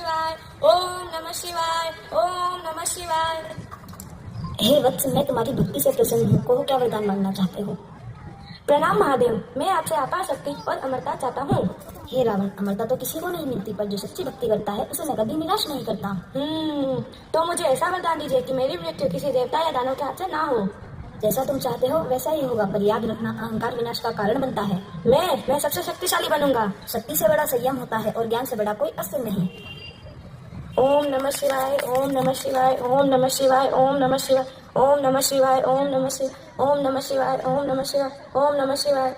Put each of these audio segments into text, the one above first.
शिवाय, ओम नमः शिवाय, ओम नमः शिवाय। हे वत्स, मैं तुम्हारी भक्ति से प्रसन्न हूँ। कहो क्या वरदान मांगना चाहते हो? प्रणाम महादेव, मैं आपसे अपार शक्ति और अमरता चाहता हूँ। हे रावण, अमरता तो किसी को नहीं मिलती, पर जो सच्ची भक्ति करता है उसे मैं कभी निराश नहीं करता। तो मुझे ऐसा वरदान दीजिए कि मेरी मृत्यु किसी देवता या दानव के हाथ से ना हो। जैसा तुम चाहते हो वैसा ही होगा, पर याद रखना अहंकार विनाश का कारण बनता है। मैं सबसे शक्तिशाली बनूंगा। शक्ति से बड़ा संयम होता है और ज्ञान से बड़ा कोई अस्त्र नहीं। ओम नमः शिवाय, ओम नमः शिवाय, ओम नमः शिवाय, ओम नमः शिवाय, ओम नमः शिवाय, ओम नमः शिवाय, ओम नमः शिवाय, ओम नमः शिवाय, ओम नमः शिवाय।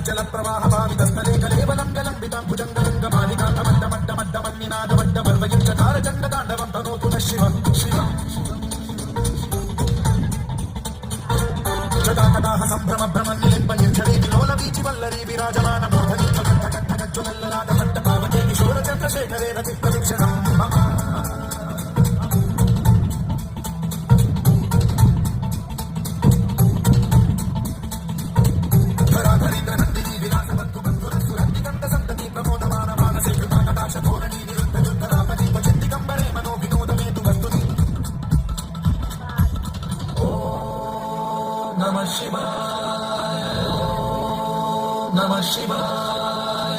जल प्रवाह भावितस्थले कलेवलं गलम्बितां भुजङ्गलिङ्गमालिकां मड्डमड्डमड्डमन्निनादमड्डमर्वयुञ्चकार चण्डताण्डवं तनोतु नः शिवं शिवं जटाकटाः सम्भ्रमभ्रमन्निलिम्बनिर्झरे विलोलवीचिवल्लरी विराजमानमोहनीकण्ठकण्ठकज्ज्वलल्ललाटभट्टपावके किशोरचन्द्रशेखरे रतिप्रदीक्षणं मम। नमः शिवाय, नमः शिवाय,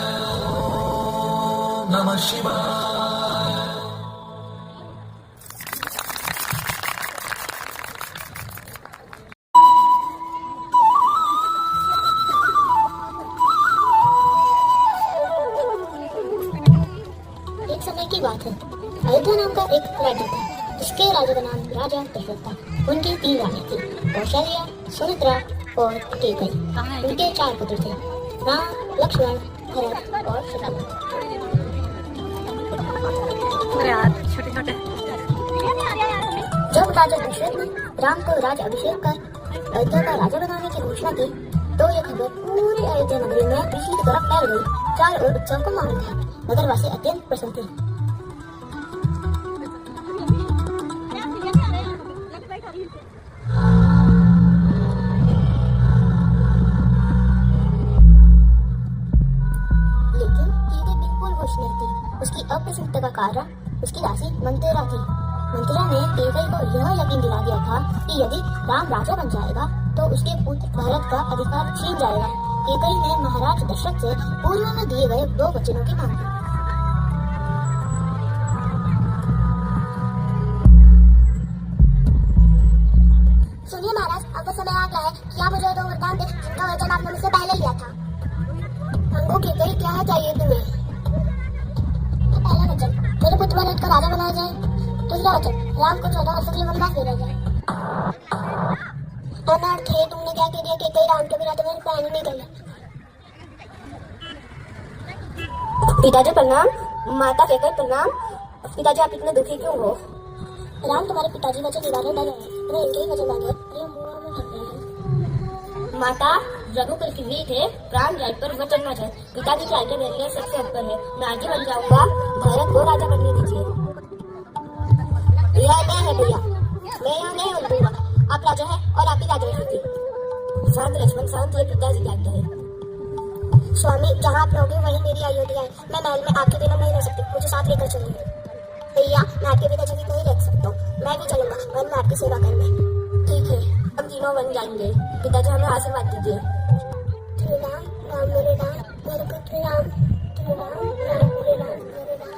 नमः शिवाय। एक समय की बात है, अयोध्या नाम का एक राज्य था, जिसके राजा का नाम राजा दशरथ था। उनकी 3 रानी थी, कौशल्या, सुमित्रा और कैकेयी। उनके 4 पुत्र थे, राम, लक्ष्मण, भरत और शत्रुघ्न। जब राजा दशरथ ने राम को राज अभिषेक कर अयोध्या का राजा बनाने की घोषणा की, तो यह खबर पूरी अयोध्या नगरी में ऋषि की तरफ फैल गई। 4 ओर उत्सव का माहौल था। नगरवासी अत्यंत प्रसन्न थे। उसकी अप्रसन्नता का कारण उसकी दासी मंथरा थी। मंथरा ने कैकेयी को यह यकीन दिला दिया था कि यदि राम राजा बन जाएगा तो उसके पुत्र भरत का अधिकार छीन जाएगा। कैकेयी ने महाराज दशरथ से पूर्व में दिए गए 2 वचनों की मांग की। सुनिए महाराज, अब वो समय आ गया है कि आप मुझे 2 वरदान दें जिनका वचन आपने मुझसे पहले लिया था। हमको कैकेयी क्या चाहिए तुम्हें? पहला वचन, मेरे पुत्र भरत को राजा बनाया जाए। दूसरा वचन, राम को 14 वर्ष के लिए वनवास भेजा जाए। अनर्थ है, तुमने क्या कह दिया? कैकेयी राम के बिना तो मेरे प्राण नहीं गए। पिताजी प्रणाम, माता कैकेयी प्रणाम। पिताजी आप इतने दुखी क्यों हो? राम तुम्हारे पिताजी वचन निवारण डर रहे हैं, तुम्हें इनके ही वचन मांगे, माता, रघुकुल की रीत है प्राण जाए पर वचन न जाए। पिताजी की आज्ञा मेरे लिए सबसे ऊपर है। मैं आगे बन जाऊंगा, भरत को राजा बनने दीजिए। यह क्या है भैया, मैं यहाँ नहीं उलटूंगा। आप राजा है और आप ही राजा रहेंगे। शांत लक्ष्मण शांत, ये पिताजी की आज्ञा है। स्वामी, जहाँ आप रहोगे वही मेरी अयोध्या है। मैं महल में आपके बिना नहीं रह सकती, मुझे साथ लेकर चलिए। भैया, मैं आपके बिना जीवित नहीं रह सकता हूँ। मैं भी चलूंगा वन में आपकी सेवा करने। ठीक है, हम तीनों बन जाएंगे। पिताजी हमें आशीर्वाद दीजिए। राम, राम मेरे राम, मेरे पुत्र राम, राम, राम मेरे राम, मेरे राम,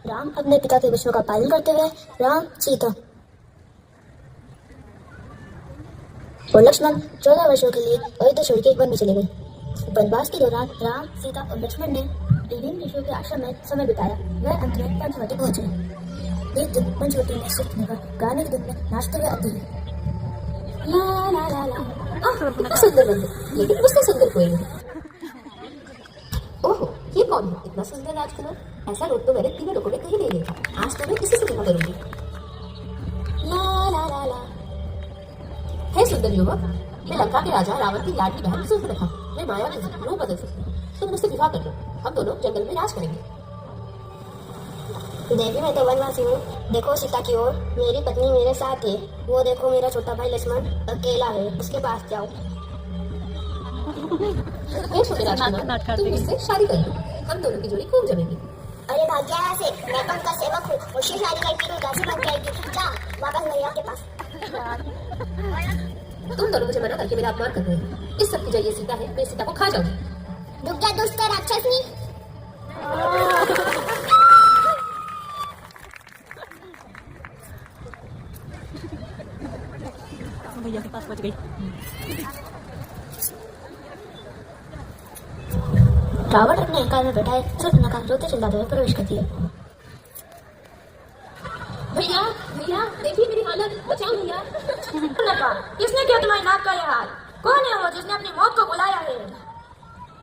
राम अपने पिता के वचनों का पालन करते हुए राम, सीता और लक्ष्मण 14 वर्षों के लिए अयोध्या छोड़ के वन में चले गए। वनवास के दौरान राम, सीता और लक्ष्मण ने विभिन्न ऋषियों के आश्रम में समय बिताया। वह अंत में पंचवटी पहुंचे। एक दिन पंचवटी में शिव गाने की धुन में नाचते हुए आती है। ला ला ला ला, सुंदर बंदे, लेकिन उससे सुंदर कोई नहीं। ओहो, ये कौन है? कितना सुंदर राजकुमार, ऐसा रोग तो मैंने तीनों लोगों में कहीं नहीं देखा। आज तो मैं इसी से विवाह करूंगी। ला ला ला ला। हे सुंदर युवक, मैं लंका के राजा रावण की लाडली बहन सुर्पनखा, मैं माया के रूप बदल सकती हूँ। तुम मुझसे विवाह कर लो, हम दोनों जंगल में राज करेंगे। देवी मैं तो वनवासी हूँ, देखो सीता की ओर, मेरी पत्नी मेरे साथ है। वो देखो मेरा छोटा भाई लक्ष्मण अकेला है, उसके पास जाओ। हे छोटे राजकुमार, तुम मुझसे शादी कर लो, हम दोनों की जोड़ी खूब जमेगी। अरे भाग्य यहाँ से, मैं तो उनका सेवक हूँ, वो शिवरानी लड़की को दासी बन जाएगी। जा वापस मैया के पास। तुम दोनों मुझे मना करके मेरा अपमान कर रहे हो। इस सब की जय ये सीता है, मैं सीता को खा जाऊंगी। रुक जा दुष्ट राक्षसी। भैया के पास पहुंच गई। रावण अपने अहंकार में बैठा है, शूर्पणखा रोते चिल्लाते हुए प्रवेश करती है। भैया भैया देखिए मेरी हालत, बचाओ भैया। किसने किया तुम्हारी नाक का ये हाल?